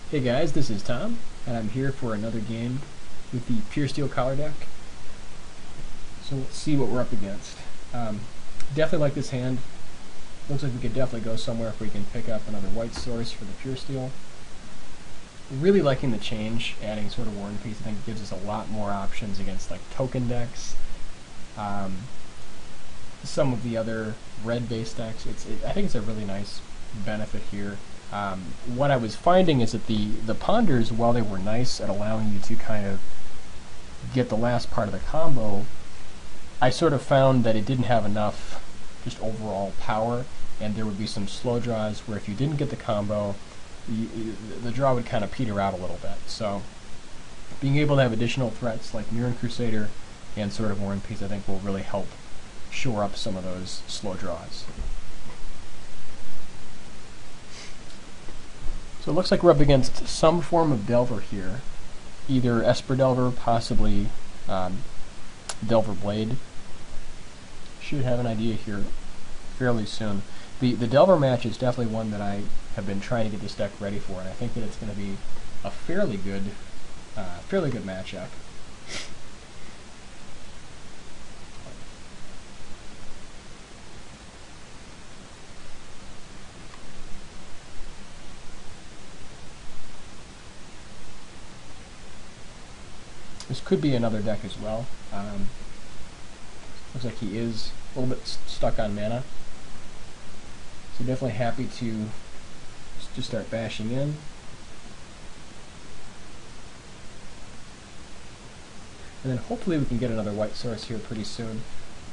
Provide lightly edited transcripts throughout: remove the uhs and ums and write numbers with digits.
Hey guys, this is Tom, and I'm here for another game with the Puresteel collar deck. So let's see what we're up against. Definitely like this hand. Looks like we could definitely go somewhere if we can pick up another white source for the Puresteel. Really liking the change, adding sort of War and Peace. I think it gives us a lot more options against like token decks. Some of the other red-based decks. I think it's a really nice benefit here. What I was finding is that the ponders, while they were nice at allowing you to kind of get the last part of the combo, I sort of found that it didn't have enough just overall power, and there would be some slow draws where if you didn't get the combo, the draw would kind of peter out a little bit. So being able to have additional threats like Mirror Crusader and sort of War and Peace, I think will really help shore up some of those slow draws. So it looks like we're up against some form of Delver here. Either Esper Delver, possibly Delver Blade. Should have an idea here fairly soon. The Delver match is definitely one that I have been trying to get this deck ready for, and I think that it's going to be a fairly good matchup. This could be another deck as well. Looks like he is a little bit stuck on mana. So definitely happy to just start bashing in. And then hopefully we can get another white source here pretty soon.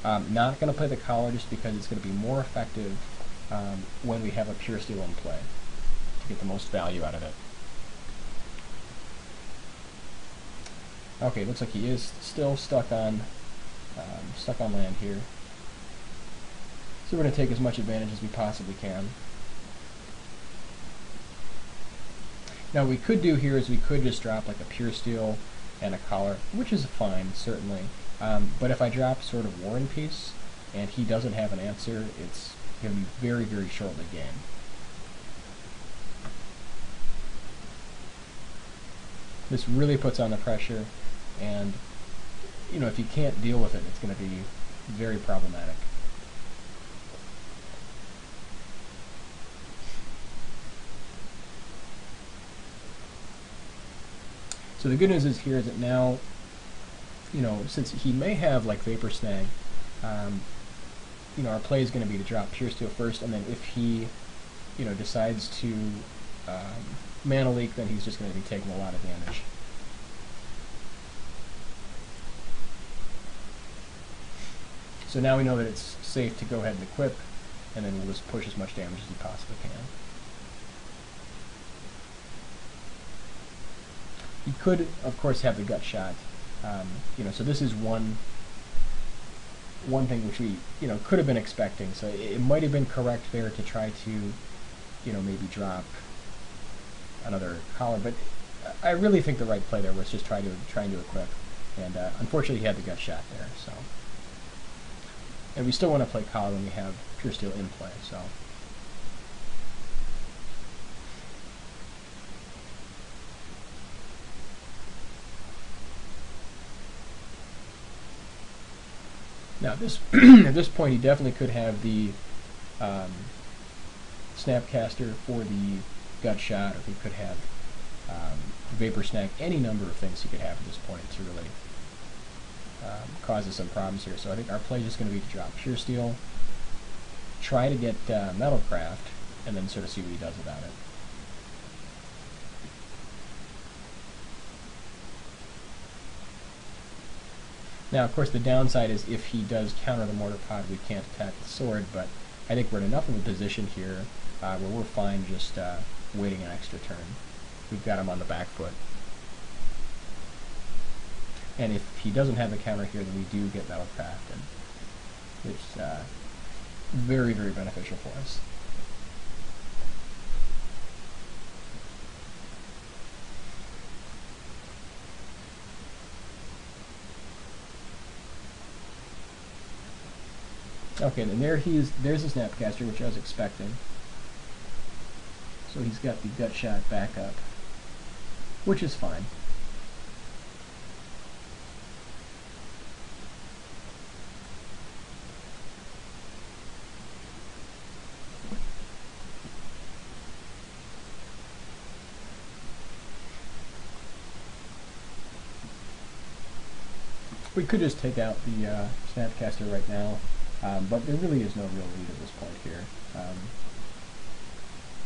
Not going to play the collar just because it's going to be more effective when we have a Puresteel in play to get the most value out of it. Okay, looks like he is still stuck on land here. So we're going to take as much advantage as we possibly can. Now what we could do here is we could just drop like a Puresteel and a collar, which is fine, certainly. But if I drop sort of War and Peace and he doesn't have an answer, it's going to be very, very shortly game. This really puts on the pressure, and you know, if you can't deal with it, it's going to be very problematic. So the good news is here is that now, you know, since he may have like Vapor Snag, you know, our play is going to be to drop Puresteel first, and then if he, you know, decides to mana leak, then he's just going to be taking a lot of damage. So now we know that it's safe to go ahead and equip, and then we'll just push as much damage as we possibly can. You could, of course, have the gut shot. You know, so this is one thing which we, you know, could have been expecting. So it might have been correct there to try to, you know, maybe drop another collar. But I really think the right play there was just trying to equip, and unfortunately he had the gut shot there. So. And we still want to play collar when we have Puresteel in play, so. Now, at this point, he definitely could have the Snapcaster for the gut shot, or he could have Vapor Snag, any number of things he could have at this point to really causes some problems here. So I think our play is just going to be to drop Puresteel, try to get Metalcraft, and then sort of see what he does about it. Now, of course, the downside is if he does counter the Mortar Pod, we can't attack the sword, but I think we're in enough of a position here where we're fine just waiting an extra turn. We've got him on the back foot. And if he doesn't have a counter here, then we do get Metalcraft, and it's very, very beneficial for us. Okay, and there's the Snapcaster, which I was expecting. So he's got the gut shot back up. which is fine. We could just take out the Snapcaster right now, but there really is no real need at this point here.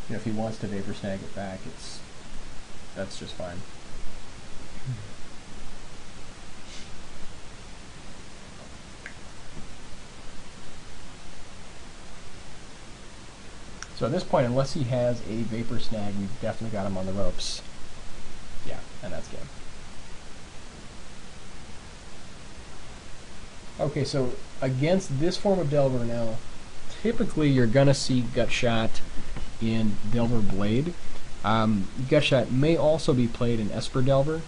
If he wants to Vapor Snag it back, that's just fine. So at this point, unless he has a Vapor Snag, we've definitely got him on the ropes. Yeah, and that's game. Okay, so against this form of Delver now, typically you're going to see Gutshot in Delver Blade. Gutshot may also be played in Esper Delver,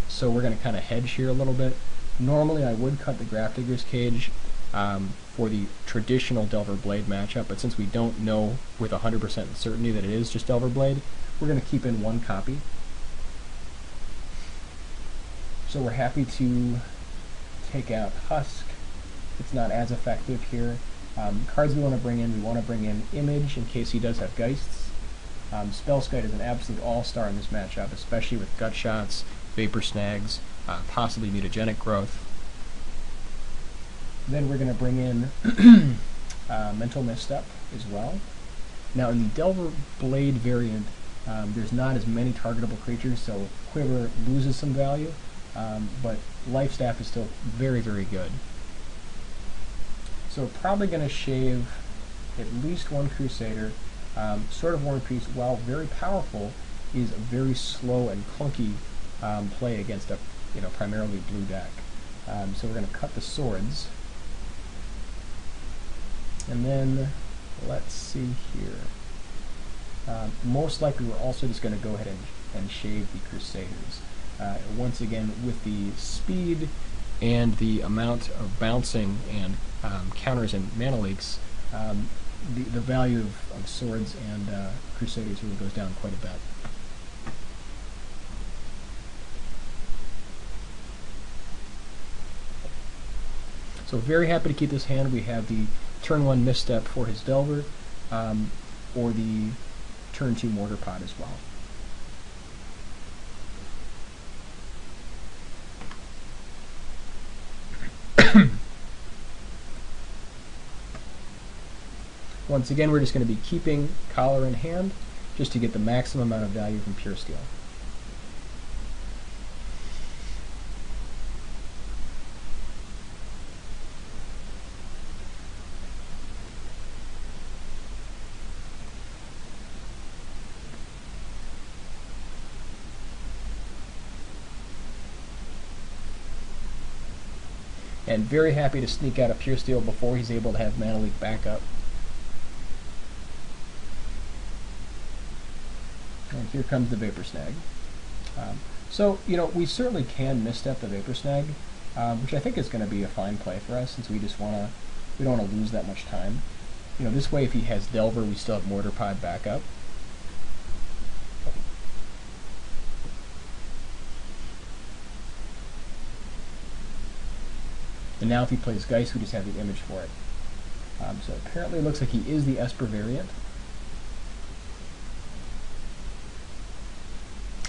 so we're going to kind of hedge here a little bit. Normally I would cut the Grafdigger's Cage for the traditional Delver Blade matchup, but since we don't know with 100% certainty that it is just Delver Blade, we're going to keep in one copy. So we're happy to take out Husk. It's not as effective here. Cards we want to bring in Image in case he does have Geists. Spellskite is an absolute all-star in this matchup, especially with Gutshots, Vapor Snags, possibly Mutagenic Growth. Then we're going to bring in Mental Misstep as well. Now in the Delver Blade variant, there's not as many targetable creatures, so Quiver loses some value, but Life Staff is still very, very good. So probably going to shave at least one Crusader. Sword of War and Peace, while very powerful, is a very slow and clunky play against a primarily blue deck. So we're going to cut the swords. And then, let's see here. Most likely we're also just going to go ahead and shave the Crusaders. Once again, with the speed and the amount of bouncing and counters and mana leaks, the value of swords and Crusaders really goes down quite a bit. So very happy to keep this hand. We have the turn 1 Misstep for his Delver, or the turn 2 Mortar Pot as well. Once again, we're just going to be keeping Collar in hand just to get the maximum amount of value from Puresteel. And very happy to sneak out a Puresteel before he's able to have Mana Leak back up. And here comes the Vapor Snag. So, we certainly can misstep the Vapor Snag, which I think is going to be a fine play for us, since we don't want to lose that much time. This way, if he has Delver, we still have Mortar Pod back up. And now if he plays Geist, we just have the image for it. So apparently it looks like he is the Esper variant.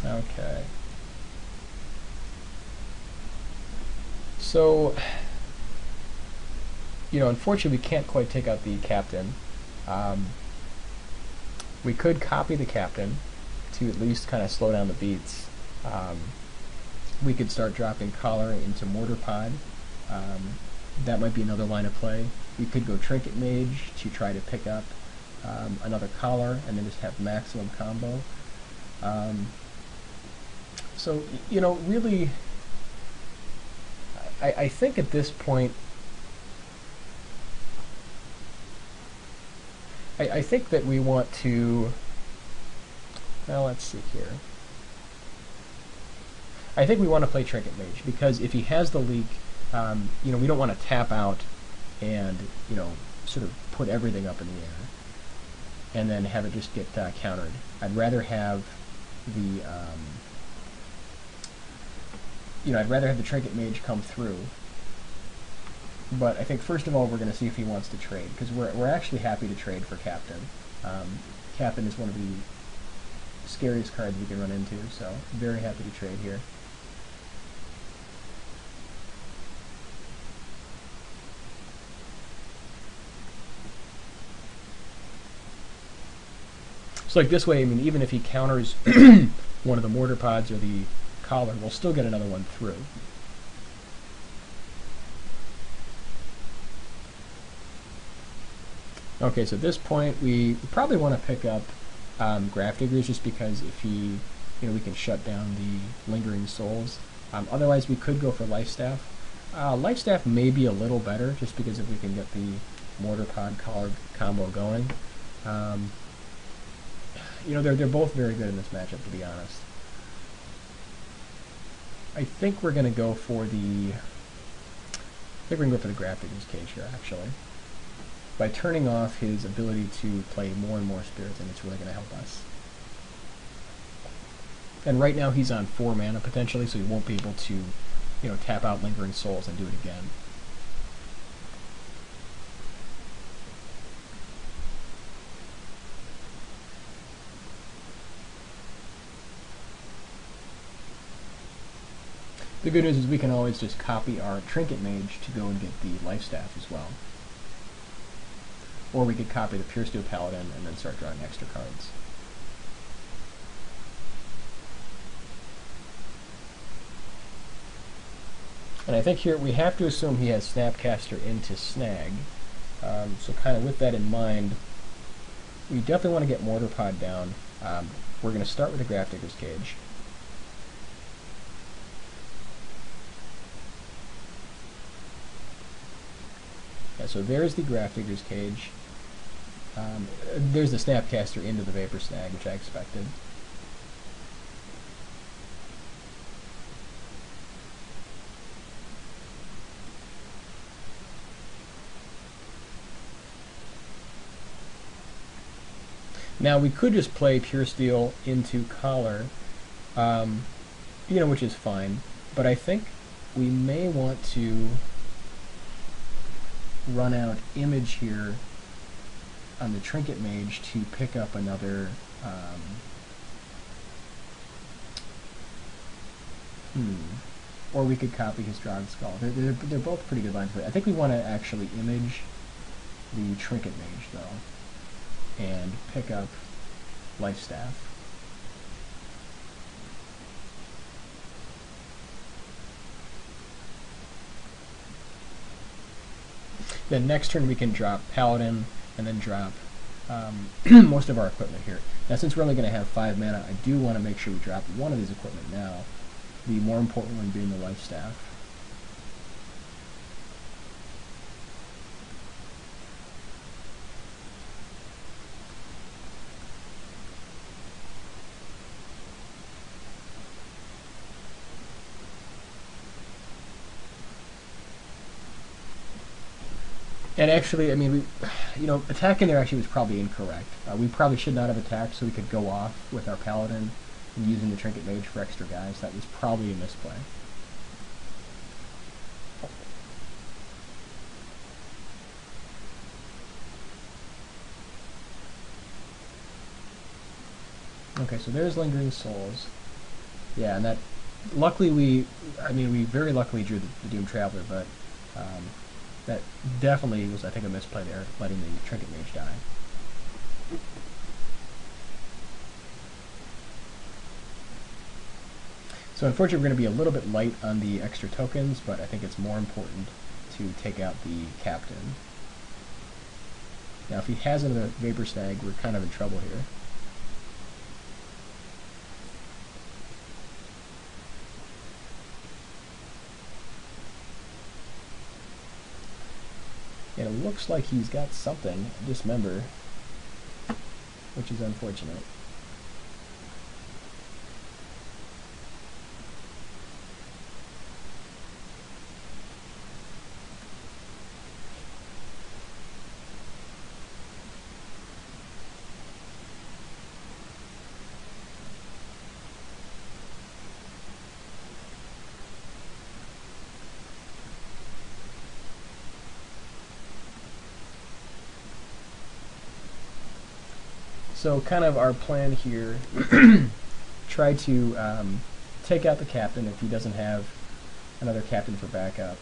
Okay. So, unfortunately we can't quite take out the Captain. We could copy the Captain to at least kind of slow down the beats. We could start dropping Collar into Mortar Pod. That might be another line of play. We could go Trinket Mage to try to pick up another Collar and then just have maximum combo. So, really, I think at this point, I think that we want to, well, let's see here. I think we want to play Trinket Mage, because if he has the leak, we don't want to tap out and, sort of put everything up in the air and then have it just get countered. I'd rather have the I'd rather have the Trinket Mage come through. But I think first of all we're going to see if he wants to trade, because we're actually happy to trade for Captain. Captain is one of the scariest cards we can run into, so very happy to trade here. So like this way, I mean, even if he counters one of the mortar pods or the collar, we'll still get another one through. Okay, so at this point we probably want to pick up Grafdiggers, just because if he, we can shut down the Lingering Souls. Otherwise we could go for Lifestaff. Lifestaff may be a little better, just because if we can get the mortar pod collar combo going. They're both very good in this matchup, to be honest. I think we're going to go for the Grafdigger's Cage here, actually. By turning off his ability to play more and more spirits, and it's really going to help us. And right now he's on 4 mana potentially, so he won't be able to, tap out Lingering Souls and do it again. The good news is we can always just copy our Trinket Mage to go and get the Lifestaff as well. Or we could copy the Puresteel Paladin and then start drawing extra cards. And I think here we have to assume he has Snapcaster into Snag. So kind of with that in mind, we definitely want to get Mortar Pod down. We're going to start with the Grafdigger's Cage. Yeah, so there's the Grafdigger's Cage. There's the Snapcaster into the Vapor Snag, which I expected. Now we could just play Puresteel into Collar, which is fine, but I think we may want to run out Image here on the Trinket Mage to pick up another or we could copy his Dragon Skull. They're both pretty good lines. I think we want to actually Image the Trinket Mage though and pick up Lifestaff. Then next turn we can drop Paladin and then drop most of our equipment here. Now since we're only going to have 5 mana, I do want to make sure we drop one of these equipment now, the more important one being the Lifestaff. And actually, I mean, attacking there actually was probably incorrect. We probably should not have attacked, so we could go off with our Paladin and using the Trinket Mage for extra guys. That was probably a misplay. Okay, so there's Lingering Souls. Yeah, and that, luckily we very luckily drew the Doom Traveler, but that definitely was, I think, a misplay there, letting the Trinket Mage die. So unfortunately we're going to be a little bit light on the extra tokens, but I think it's more important to take out the Captain. Now if he has another Vapor Snag, we're kind of in trouble here. And it looks like he's got something, Dismember, which is unfortunate. So kind of our plan here, try to take out the captain if he doesn't have another captain for backup,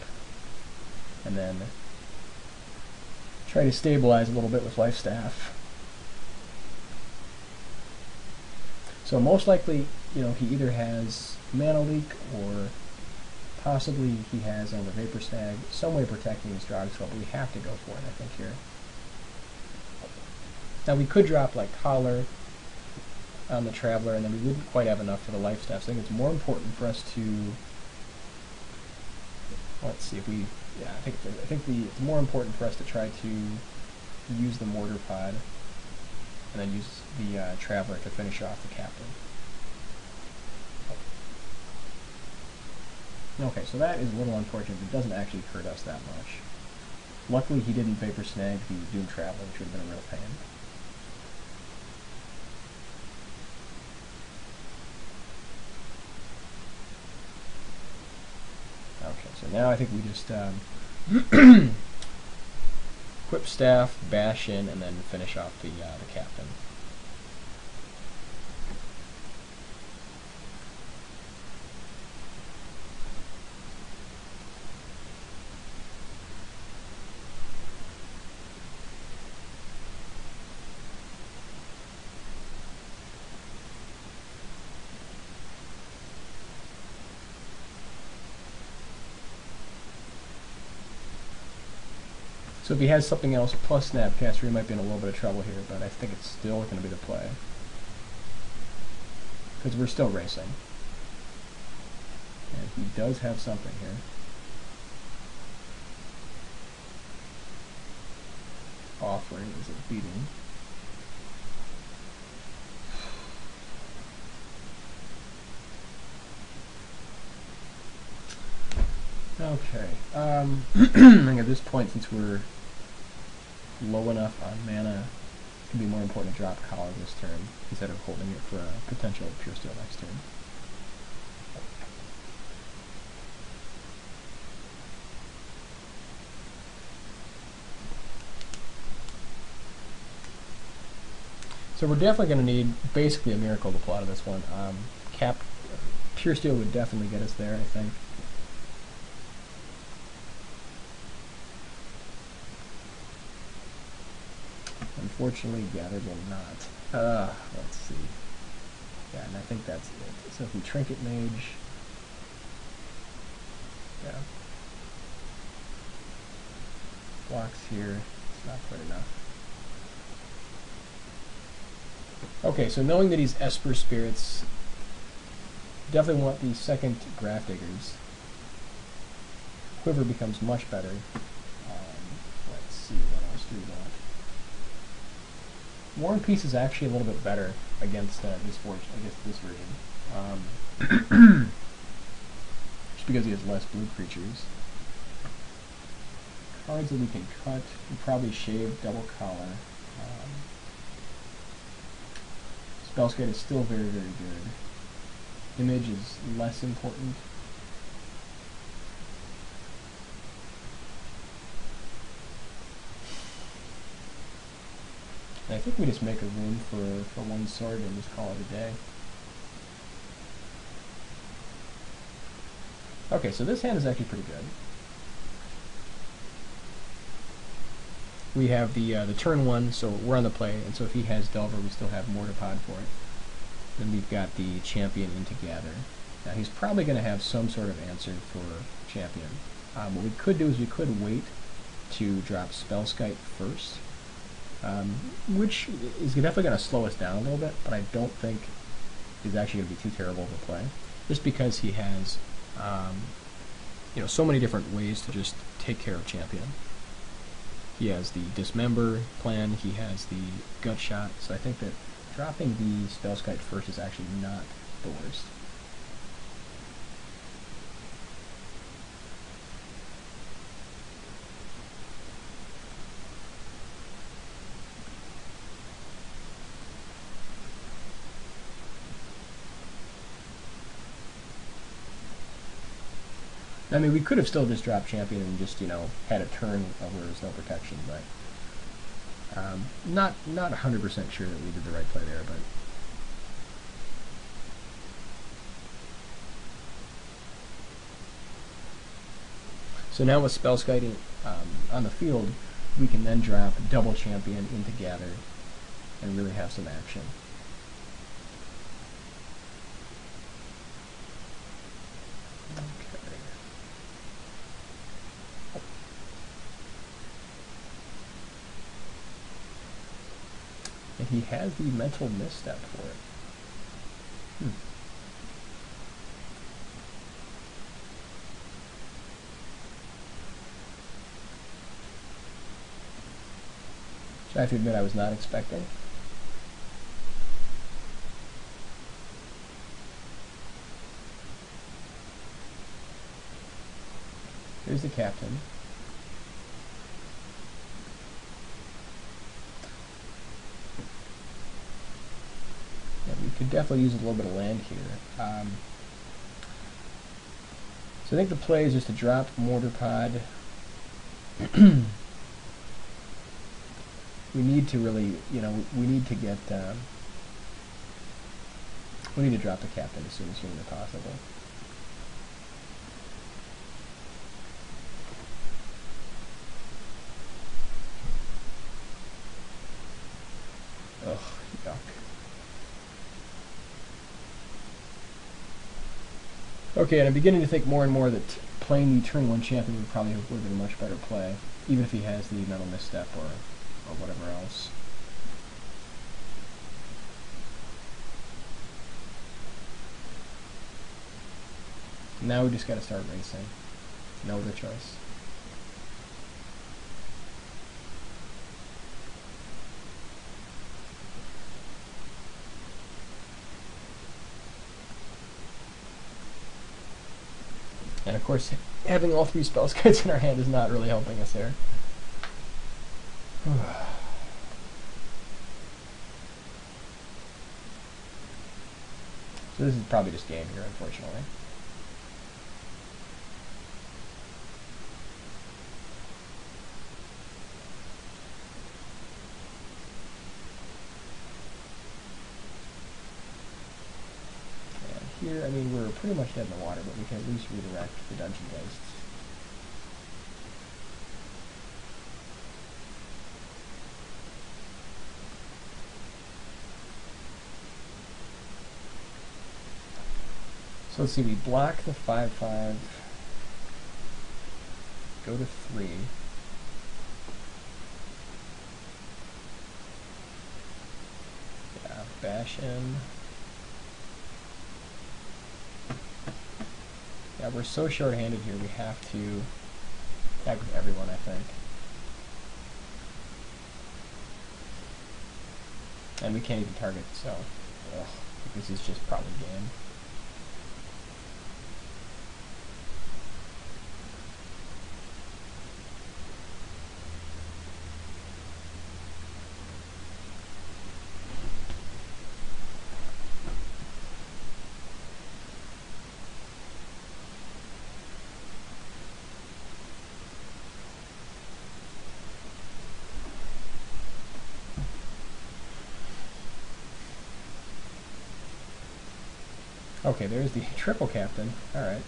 and then try to stabilize a little bit with life staff. So most likely, he either has mana leak or possibly he has another Vapor Snag, some way protecting his Drogspell, but we have to go for it, I think, here. Now we could drop like Collar on the Traveler, and then we wouldn't quite have enough for the life staff. So I think it's more important for us to, let's see if we, yeah, I think it's more important for us to try to use the Mortar Pod and then use the Traveler to finish off the Captain. Okay, so that is a little unfortunate, but it doesn't actually hurt us that much. Luckily he didn't Vapor Snag the Doom Traveler, which would have been a real pain. Okay, so now I think we just equip staff, bash in, and then finish off the Captain. So if he has something else plus Snapcaster, he might be in a little bit of trouble here, but I think it's still going to be the play. Because we're still racing. And he does have something here. Offering, is it beating? Okay, I think at this point, since we're low enough on mana, it can be more important to drop Collar this turn instead of holding it for a potential Puresteel next turn. So we're definitely going to need basically a miracle to pull out of this one. Puresteel would definitely get us there, I think. Unfortunately, yeah, they will not. Let's see. Yeah, and I think that's it. So if we Trinket Mage, yeah, blocks here, it's not quite enough. Okay, so knowing that he's Esper Spirits, definitely want the second Grafdiggers. Quiver becomes much better. Let's see, what else do we want? War and Peace is actually a little bit better against this version. Just because he has less blue creatures. Cards that we can cut, we probably shave Double Collar. Spellskite is still very, very good. Image is less important. And I think we just make a rune for one sword and just call it a day. Okay, so this hand is actually pretty good. We have the turn one, so we're on the play, and so if he has Delver, we still have Mortar Pod for it. Then we've got the Champion into Gather. Now he's probably going to have some sort of answer for Champion. What we could do is we could wait to drop Spellskite first, which is definitely going to slow us down a little bit, but I don't think is actually going to be too terrible to play, just because he has so many different ways to just take care of Champion. He has the Dismember plan, he has the Gut Shot, so I think that dropping the Spellskite first is actually not the worst. I mean, we could have still just dropped Champion and just, had a turn where there's no protection, but Not 100% sure that we did the right play there, but so now with spell skiting on the field, we can then drop double champion into gather and really have some action. Okay. And he has the mental misstep for it. Which I have to admit I was not expecting. Here's the captain. Yeah, we could definitely use a little bit of land here. So I think the play is just to drop mortar pod. We need to really, we need to get, we need to drop the captain as soon as humanly possible. Ugh, yuck. Okay, and I'm beginning to think more and more that playing the turn 1 champion would probably have been a much better play, even if he has the mental misstep or whatever else. Now we just got to start racing. No other choice. And of course, having all 3 spell skites in our hand is not really helping us there. So this is probably just game here, unfortunately. And here, I mean, we're pretty much dead in the water, but we can at least redirect the dungeon ghosts. So let's see, we block the 5/5, go to 3. Yeah, bash in. Yeah, we're so short-handed here, we have to attack with everyone, I think. And we can't even target, so, ugh, this is just probably game. Okay, there's the triple captain. Alright.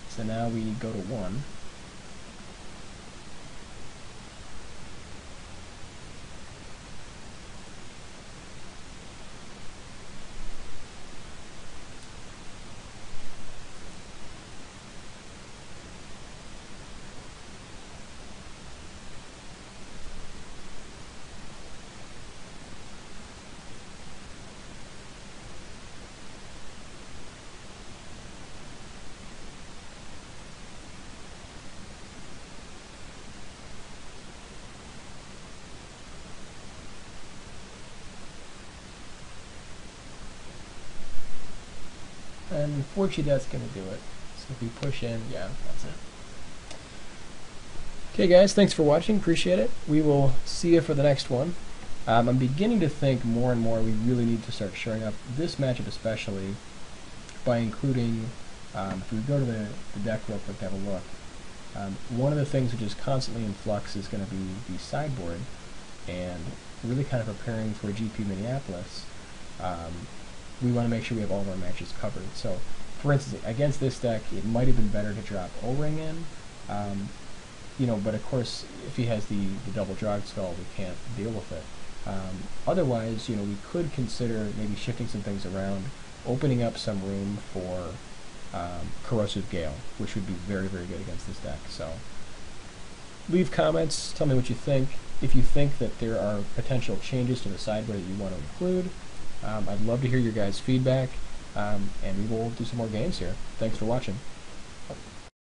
So now we go to 1. And unfortunately that's going to do it. So if we push in, yeah, that's it. Okay guys, thanks for watching, appreciate it. We will see you for the next one. I'm beginning to think more and more we really need to start showing up this matchup especially by including, if we go to the deck real quick to have a look, one of the things which is constantly in flux is going to be the sideboard. and really kind of preparing for GP Minneapolis, we want to make sure we have all of our matches covered. So, for instance, against this deck, it might have been better to drop O-Ring in, but of course, if he has the double Drog Skull, we can't deal with it. Otherwise, we could consider maybe shifting some things around, opening up some room for Corrosive Gale, which would be very, very good against this deck. So, leave comments, tell me what you think. If you think that there are potential changes to the sideboard that you want to include, I'd love to hear your guys' feedback, and we will do some more games here. Thanks for watching.